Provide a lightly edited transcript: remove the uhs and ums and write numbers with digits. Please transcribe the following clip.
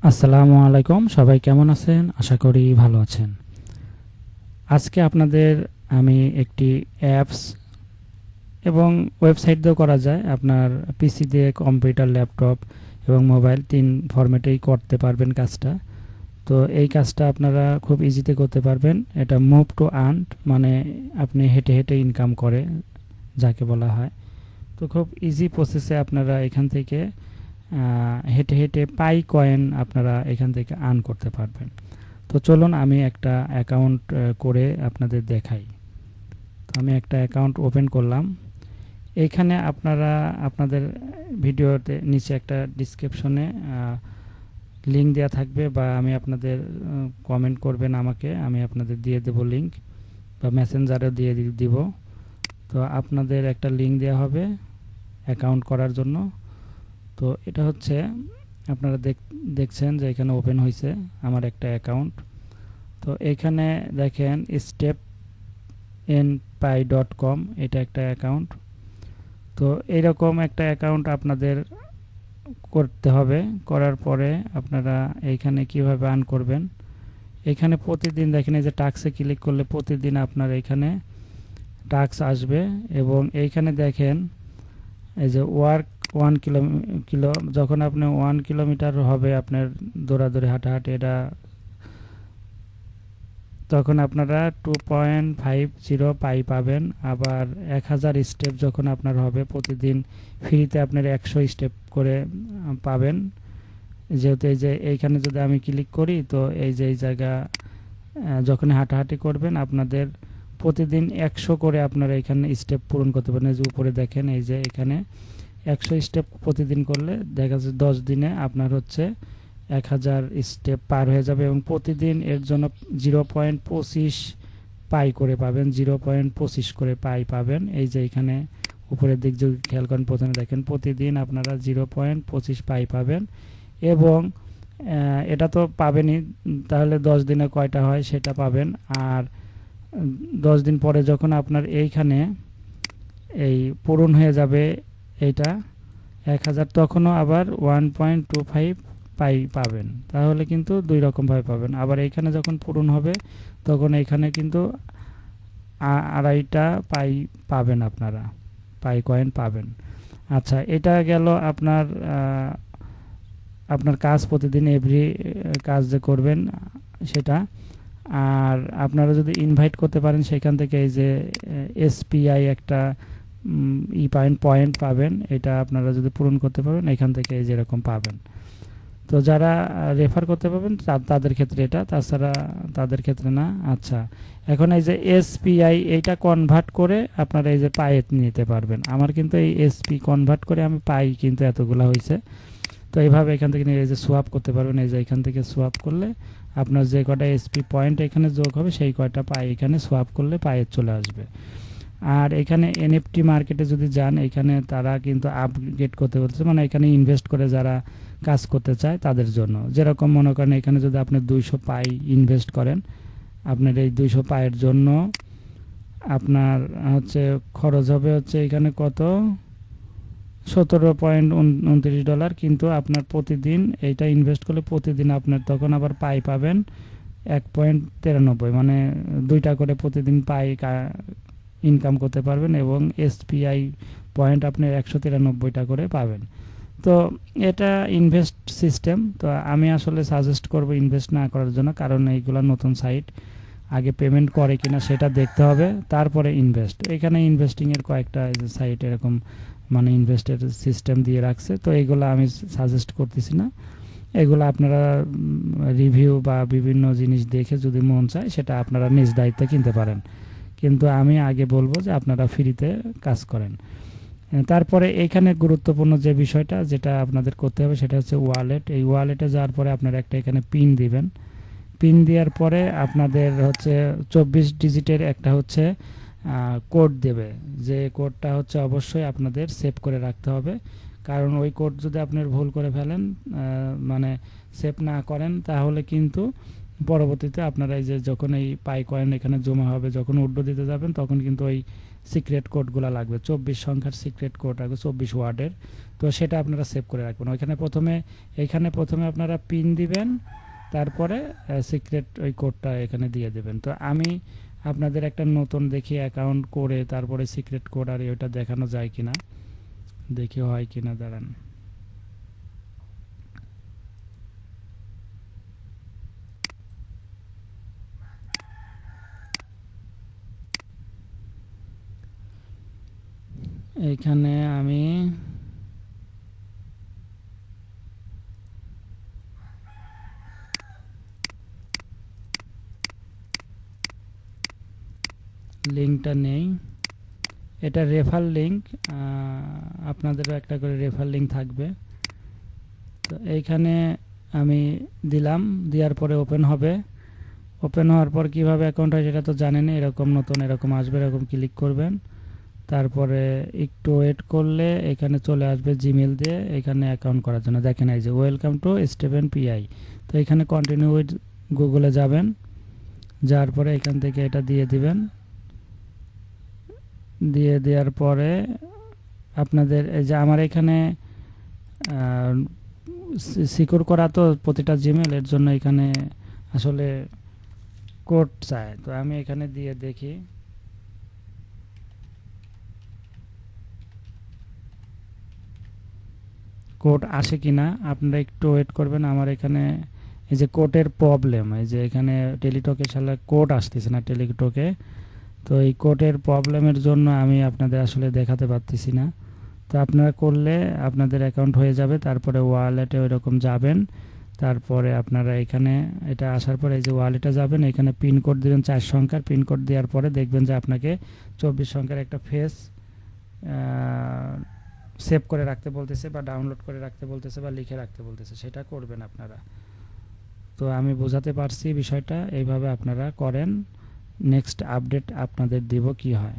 আসসালামু আলাইকুম, সবাই কেমন আছেন? আশা করি ভালো আছেন। আজকে আপনাদের আমি একটি অ্যাপস এবং ওয়েবসাইট দিয়েও করা যায়, আপনার পিসি দিয়ে, কম্পিউটার, ল্যাপটপ এবং মোবাইল 3 ফরম্যাটেই করতে পারবেন কাজটা। তো এই কাজটা আপনারা খুব ইজিতে করতে পারবেন। এটা মুভ টু আর্ন, মানে আপনি হেঁটে হেঁটে ইনকাম করে যাকে বলা হয়। তো খুব ইজি প্রসেসে আপনারা এখান থেকে হেঁটে হেঁটে পাই কয়েন আপনারা এখান থেকে আর্ন করতে পারবেন। তো চলুন আমি একটা অ্যাকাউন্ট করে আপনাদের দেখাই। তো আমি একটা অ্যাকাউন্ট ওপেন করলাম। এইখানে আপনারা আপনাদের ভিডিওতে নিচে একটা ডিসক্রিপশনে লিঙ্ক দেওয়া থাকবে, বা আমি আপনাদের কমেন্ট করবেন আমাকে, আমি আপনাদের দিয়ে দেবো লিঙ্ক, বা মেসেঞ্জারেও দিয়ে দিব। তো আপনাদের একটা লিঙ্ক দেওয়া হবে অ্যাকাউন্ট করার জন্য। তো এটা হচ্ছে আপনারা দেখছেন যে এখানে ওপেন হয়েছে আমার একটা অ্যাকাউন্ট। তো এখানে দেখেন stepnpy.com, এটা একটা অ্যাকাউন্ট। তো এইরকম একটা অ্যাকাউন্ট আপনাদের করতে হবে। করার পরে আপনারা এইখানে কিভাবে আর্ন করবেন, এখানে প্রতিদিন দেখেন এই যে টাস্কে ক্লিক করলে প্রতিদিন আপনার এখানে টাস্ক আসবে। এবং এইখানে দেখেন এই যে ওয়ার্ক 1 কিলো, যখন আপনি 1 কিলোমিটার হবে আপনার দৌড়াদৌড়ি হাঁটাহাঁটি, এটা তখন আপনারা 2.50 পাই পাবেন। আবার 1000 স্টেপ যখন আপনার হবে প্রতিদিন ফ্রিতে আপনার 100 স্টেপ করে পাবেন। যেহেতু এই যে এইখানে যদি আমি ক্লিক করি, তো এই যে এই জায়গা যখন হাঁটাহাঁটি করবেন আপনাদের প্রতিদিন 100 করে আপনারা এখানে স্টেপ পূরণ করতে পারেন। এই যে উপরে দেখেন এই যে এখানে 100 স্টেপ প্রতিদিন করলে দেখা যাচ্ছে 10 দিনে আপনার হচ্ছে 1000 স্টেপ পার হয়ে যাবে। এবং প্রতিদিন এর জন্য 0.25 পাই করে পাবেন, 0.25 করে পাই পাবেন। এই যে এখানে উপরের দিক যদি খেয়াল করেন, প্রথমে দেখেন প্রতিদিন আপনারা 0.25 পাই পাবেন। এবং এটা তো পাবেনই, তাহলে 10 দিনে কয়টা হয় সেটা পাবেন। আর 10 দিন পরে যখন আপনার এইখানে এই পূরণ হয়ে যাবে এইটা 1000, তখনও আবার 1.25 পাই পাবেন। তাহলে কিন্তু দুই রকমভাবে পাবেন। আবার এইখানে যখন পূরণ হবে তখন এইখানে কিন্তু আড়াইটা পাই পাবেন, আপনারা পাই কয়েন পাবেন। আচ্ছা, এটা গেল আপনার আপনার কাজ, প্রতিদিন এভরি কাজ যে করবেন সেটা। আর আপনারা যদি ইনভাইট করতে পারেন সেখান থেকে এই যে এসপিআই একটা পয়েন্ট পাবেন, এটা আপনারা যদি পূরণ করতে পারবেন এখান থেকে এই যেরকম পাবেন। তো যারা রেফার করতে পারবেন তাদের ক্ষেত্রে এটা, তাছাড়া তাদের ক্ষেত্রে না। আচ্ছা, এখন এই যে এসপিআই এইটা কনভার্ট করে আপনারা এই যে পায়ে নিতে পারবেন। আমার কিন্তু এই এসপি কনভার্ট করে আমি পাই কিন্তু এতগুলা হয়েছে। তো এইভাবে এখান থেকে এই যে সোয়াপ করতে পারবেন। এই যে এখান থেকে সোয়াপ করলে আপনার যে কটা এসপি পয়েন্ট এখানে যোগ হবে সেই কয়টা পাই এখানে সোয়াপ করলে পায়ে চলে আসবে। আর এখানে এনএফটি মার্কেটে যদি যান, এখানে তারা কিন্তু আপগ্রেড করতে বলছে, মানে এখানে ইনভেস্ট করে যারা কাজ করতে চায় তাদের জন্য। যেরকম মনে করেন এখানে যদি আপনি 200 পাই ইনভেস্ট করেন, আপনার এই 200 পাইয়ের জন্য আপনার হচ্ছে খরচ হবে হচ্ছে এখানে কত, $17.29। কিন্তু আপনার প্রতিদিন এইটা ইনভেস্ট করলে প্রতিদিন আপনার তখন আবার পাই পাবেন 1.93, মানে 2টা করে প্রতিদিন পাই ইনকাম করতে পারবেন। এবং এসপিআই পয়েন্ট আপনি 193টা করে পাবেন। তো এটা ইনভেস্ট সিস্টেম। তো আমি আসলে সাজেস্ট করব ইনভেস্ট না করার জন্য, কারণ এইগুলো নতুন সাইট, আগে পেমেন্ট করে কিনা সেটা দেখতে হবে, তারপরে ইনভেস্ট। এখানে ইনভেস্টিংয়ের কয়েকটা সাইট এরকম মানে ইনভেস্টের সিস্টেম দিয়ে রাখছে। তো এইগুলো আমি সাজেস্ট করতেছি না। এগুলো আপনারা রিভিউ বা বিভিন্ন জিনিস দেখে যদি মন চায় সেটা আপনারা নিজ দায়িত্বে কিনতে পারেন। কিন্তু আমি আগে বলবো যে আপনারা ফ্রিতে কাজ করেন। তারপরে এইখানে গুরুত্বপূর্ণ যে বিষয়টা যেটা আপনাদের করতে হবে সেটা হচ্ছে ওয়ালেট। এই ওয়ালেটে যাওয়ার পরে আপনারা একটা এখানে পিন দিবেন। পিন দেওয়ার পরে আপনাদের হচ্ছে 24 ডিজিটের একটা হচ্ছে কোড দেবে, যে কোডটা হচ্ছে অবশ্যই আপনাদের সেভ করে রাখতে হবে। কারণ ওই কোড যদি আপনার ভুল করে ফেলেন, মানে সেভ না করেন, তাহলে কিন্তু পরবর্তীতে আপনারা এই যে যখন এই পাই কয়েন এখানে জমা হবে, যখন উইথড্র দিতে যাবেন তখন কিন্তু ওই সিক্রেট কোডগুলো লাগবে, 24 সংখ্যার সিক্রেট কোড লাগবে, 24 ওয়ার্ডের। তো সেটা আপনারা সেভ করে রাখবেন। এখানে প্রথমে আপনারা পিন দিবেন, তারপরে সিক্রেট ওই কোডটা এখানে দিয়ে দেবেন। তো আমি আপনাদের একটা নতুন দেখি অ্যাকাউন্ট করে তারপরে সিক্রেট কোড আর ওইটা দেখানো যায় কিনা, দেখি হয় কিনা, দাঁড়ান। এইখানে আমি লিঙ্কটা নেই, এটা রেফার লিঙ্ক, আপনাদেরও একটা করে রেফার লিঙ্ক থাকবে। তো এইখানে আমি দিলাম, দেওয়ার পরে ওপেন হবে। ওপেন হওয়ার পর কীভাবে অ্যাকাউন্ট হয় সেটা তো জানেনই, এরকম নতুন এরকম আসবে, এরকম ক্লিক করবেন। তারপরে একটু ওয়েট করলে এখানে চলে আসবে জিমেল দিয়ে এখানে অ্যাকাউন্ট করার জন্য। দেখেন এই যে ওয়েলকাম টু স্টেভেন পিআই। তো এখানে কন্টিনিউ উইথ গুগলে যাবেন, যাওয়ার পরে এখান থেকে এটা দিয়ে দিবেন। দিয়ে দেওয়ার পরে আপনাদের এই যে আমার এখানে সিকিউর করা তো প্রতিটা জিমেল, এর জন্য এখানে আসলে কোড চায়। তো আমি এখানে দিয়ে দেখি কোড আসে কিনা। আপনারা একটু ওয়েট করবেন। আমার এখানে এই যে কোডের প্রবলেম, এই যে এখানে টেলিটকে সালে কোড আসতেছে না টেলিটকে। তো এই কোডের প্রবলেমের জন্য আমি আপনাদের আসলে দেখাতে পারতেছি না। তো আপনারা করলে আপনাদের অ্যাকাউন্ট হয়ে যাবে। তারপরে ওয়ালেটে ওইরকম যাবেন, তারপরে আপনারা এখানে এটা আসার পরে এই যে ওয়ালেটে যাবেন, এখানে পিনকোড দিবেন 4 সংখ্যার। পিনকোড দেওয়ার পরে দেখবেন যে আপনাকে 24 সংখ্যার একটা ফেস সেভ করে রাখতে বলতেছে, বা ডাউনলোড করে রাখতে বলতেছে, বা লিখে রাখতে বলতেছে, সেটা করবেন আপনারা। তো আমি বোঝাতে পারছি বিষয়টা, এইভাবে আপনারা করেন। নেক্সট আপডেট আপনাদের দিব কি হয়।